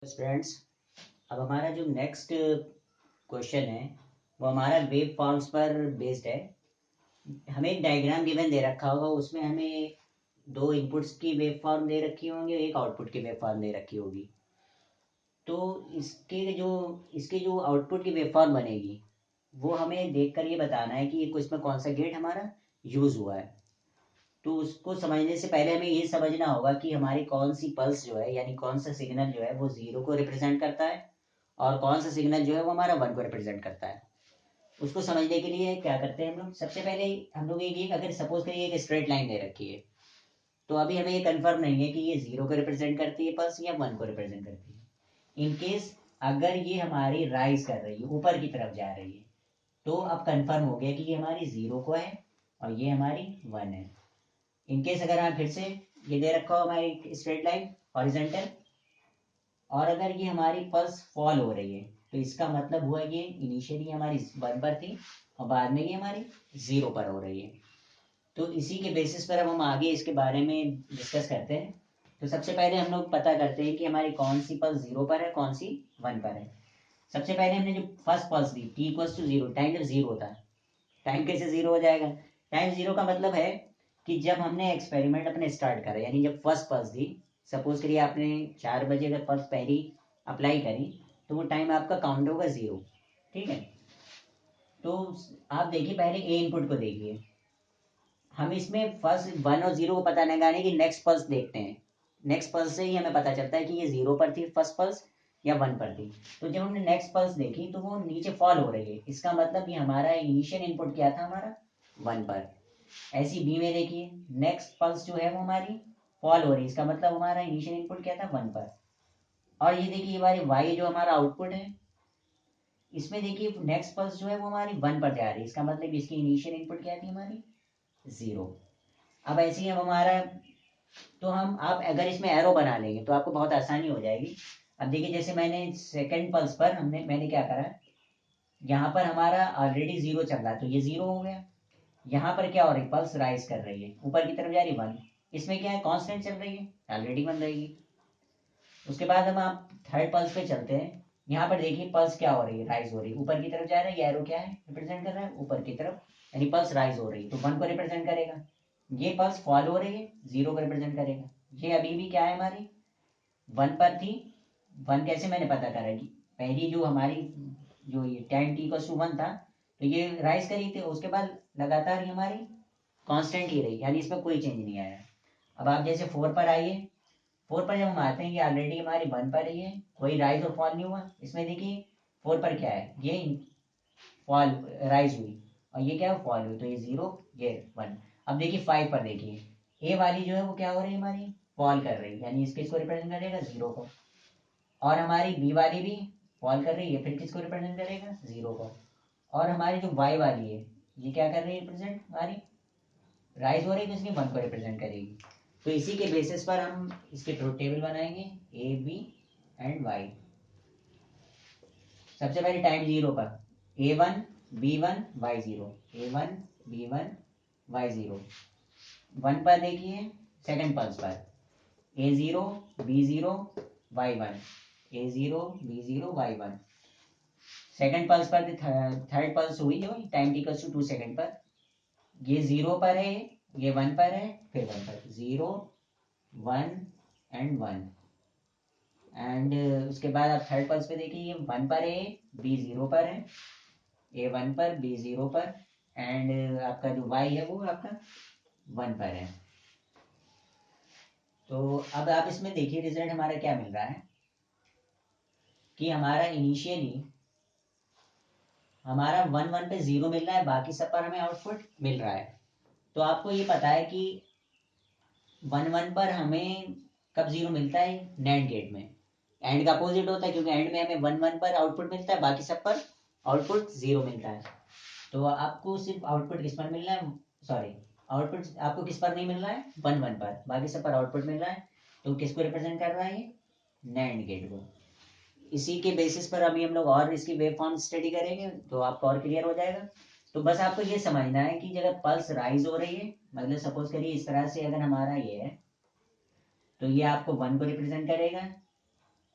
Students, अब हमारा जो नेक्स्ट क्वेश्चन है वो हमारा वेव फॉर्म्स पर बेस्ड है। हमें एक डायग्राम गिवन दे रखा होगा, उसमें हमें दो इनपुट्स की वेव फॉर्म दे रखी होंगी और एक आउटपुट की वेव फॉर्म दे रखी होगी। तो इसके जो आउटपुट की वेव फॉर्म बनेगी वो हमें देखकर ये बताना है कि इसमें कौन सा गेट हमारा यूज हुआ है। तो उसको समझने से पहले हमें ये समझना होगा कि हमारी कौन सी पल्स जो है, यानी कौन सा सिग्नल जो है वो जीरो को रिप्रेजेंट करता है और कौन सा सिग्नल जो है वो हमारा वन को रिप्रेजेंट करता है। उसको समझने के लिए क्या करते हैं हम लोग, सबसे पहले हम लोग एक अगर सपोज करिए एक स्ट्रेट लाइन दे रखी है, तो अभी हमें ये कंफर्म नहीं है कि ये जीरो को रिप्रेजेंट करती है पल्स या वन को रिप्रेजेंट करती है। इन केस अगर ये हमारी राइज कर रही है, ऊपर की तरफ जा रही है, तो अब कंफर्म हो गया कि ये हमारी जीरो को है और ये हमारी वन है। इनकेस अगर हम फिर से ये दे रखा हो हमारी स्ट्रेट लाइन हॉरिजेंटल, और अगर ये हमारी पल्स फॉल हो रही है, तो इसका मतलब हुआ ये इनिशियली हमारी वन पर थी और बाद में ये हमारी जीरो पर हो रही है। तो इसी के बेसिस पर अब हम आगे इसके बारे में डिस्कस करते हैं। तो सबसे पहले हम लोग पता करते हैं कि हमारी कौन सी पल्स जीरो पर है, कौन सी वन पर है। सबसे पहले हमने जो फर्स्ट पल्स दी T equal to zero, time जब जीरो होता है, टाइम कैसे जीरो हो जाएगा? टाइम जीरो का मतलब है कि जब हमने एक्सपेरिमेंट अपने स्टार्ट करा, यानी जब फर्स्ट पल्स दी, सपोज करिए आपने 4 बजे अगर पल्स पहली अप्लाई करी, तो वो टाइम आपका काउंट होगा जीरो। ठीक है, तो आप देखिए पहले ए इनपुट को देखिए। हम इसमें फर्स्ट वन और जीरो को पता लगाने की नेक्स्ट पल्स देखते हैं। नेक्स्ट पल्स से ही हमें पता चलता है कि ये जीरो पर थी फर्स्ट पल्स या वन पर थी। तो जब हमने नेक्स्ट पल्स देखी तो वो नीचे फॉल हो रही है, इसका मतलब ये हमारा इनिशियल इनपुट क्या था, हमारा वन पर। ऐसी बी में देखिए नेक्स्ट पल्स जो है वो हमारी फॉल हो रही है, इसका मतलब हमारा इनिशियल इनपुट क्या था, वन पर। और ये देखिए हमारी वाई जो हमारा आउटपुट है, इसमें देखिए नेक्स्ट पल्स जो है वो हमारी वन पर जा रही है, इसका मतलब इसकी इनिशियल इनपुट क्या थी, हमारी जीरो। अब ऐसे ही हम हमारा, तो हम आप अगर इसमें एरो बना लेंगे तो आपको बहुत आसानी हो जाएगी। अब देखिए जैसे मैंने सेकंड पल्स पर मैंने क्या करा, यहाँ पर हमारा ऑलरेडी जीरो चल रहा है तो ये जीरो हो गया। यहाँ पर क्या हो रही है, पल्स राइज कर रही है, ऊपर की तरफ जा रही है वन। इसमें क्या है, कांस्टेंट चल रही है, ऑलरेडी वन रहेगी। उसके बाद हम आप थर्ड पल्स पे चलते हैं। यहाँ पर देखिए पल्स क्या हो रही है, राइज हो रही है, ऊपर की तरफ जा रहा है। ये एरो क्या है, रिप्रेजेंट कर रहा है ऊपर की तरफ, यानी पल्स राइज हो रही है तो वन को रिप्रेजेंट करेगा। ये पल्स फॉल हो रही है, जीरो को रिप्रेजेंट करेगा। ये अभी भी क्या है, हमारी वन पर थी। वन कैसे मैंने पता करा कि पहली जो हमारी जो ये time T equal to one था, तो ये राइज करी थी, उसके बाद लगातार ये हमारी कांस्टेंट ही रही, यानी इसमें कोई चेंज नहीं आया। अब आप जैसे फोर पर आइए, फोर पर जब हम आते हैं, ये ऑलरेडी हमारी वन पर ही है, कोई राइज और फॉल नहीं हुआ। इसमें देखिए फोर पर क्या है, ये फॉल राइज हुई और ये क्या है, फॉल हुई, तो ये जीरो, ये वन। अब देखिए फाइव पर देखिए, ए वाली जो है वो क्या हो रही है, हमारी फॉल कर रही है, यानी इसके इसको रिप्रेजेंट करेगा जीरो को। और हमारी बी वाली भी फॉल कर रही है, फिर किसको रिप्रेजेंट करेगा, जीरो को। और हमारी जो वाई वाली है, ये क्या कर रही है, रिप्रेजेंट हमारी राइज हो रही है, तो इसकी वन को रिप्रेजेंट करेगी। तो इसी के बेसिस पर हम इसके ट्रुथ टेबल बनाएंगे, ए बी एंड वाई। सबसे पहले टाइम जीरो पर A one B one Y zero, A one B one Y zero. One पर देखिए सेकंड पल्स पर A zero B zero Y one, A zero B zero Y one. Second pulse पर third pulse हुई जो time tickles to 2 second पर, ये zero पर है, ये वन पर है, फिर वन पर, zero one and one. And उसके बाद आप थर्ड पल्स पे देखिए, ये वन पर है, बी जीरो पर है, ए वन पर बी जीरो पर, एंड आपका जो वाई है वो आपका वन पर है। तो अब आप इसमें देखिए रिजल्ट हमारा क्या मिल रहा है कि हमारा इनिशियली हमारा वन वन पे जीरो मिल रहा है, बाकी सब पर हमें आउटपुट मिल रहा है। तो आपको ये पता है कि वन वन पर हमें कब जीरो मिलता है, नैंड गेट में। एंड का अपोजिट होता है, क्योंकि एंड में हमें वन वन पर आउटपुट मिलता है, बाकी सब पर आउटपुट जीरो मिलता है। तो आपको सिर्फ आउटपुट किस पर मिल रहा है, सॉरी, आउटपुट आपको किस पर नहीं मिल रहा है, वन वन पर, बाकी सब पर आउटपुट मिल रहा है। तो किसको रिप्रेजेंट कर रहा है, ये नैंड गेट को। इसी के बेसिस पर अभी हम लोग और इसकी वेव फॉर्म स्टडी करेंगे तो आपको और क्लियर हो जाएगा। तो बस आपको ये समझना है कि जब पल्स राइज हो रही है, मतलब सपोज करिए इस तरह से अगर हमारा ये है, तो ये आपको वन को रिप्रेजेंट करेगा।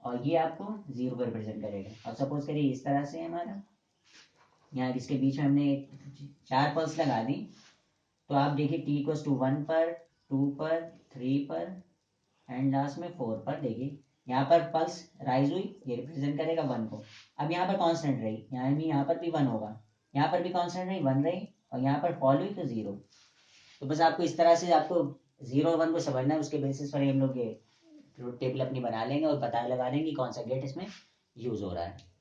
और ये आपको 0 को रिप्रेजेंट करेगा। और सपोज करिए इस तरह से हमारा यहाँ इसके बीच में हमने 4 पल्स लगा दी, तो आप देखिए t इक्वल्स टू 1 पर, 2 पर, 3 पर एंड लास्ट में 4 पर। देखिए यहाँ पर पल्स राइज हुई, ये रिप्रेजेंट करेगा 1 को। अब यहाँ पर कांस्टेंट रही, यानी यहाँ पर भी 1 होगा, यहाँ पर भी कांस्टेंट रही 1 रही, और यहाँ पर फॉल हुई तो 0। तो बस आपको इस तरह से आपको 0 और 1 को समझना है, उसके बेसिस पर हम लोग ये ट्रुथ टेबल अपनी बना लेंगे और पता लगा लेंगे कौन सा गेट इसमें यूज हो रहा है।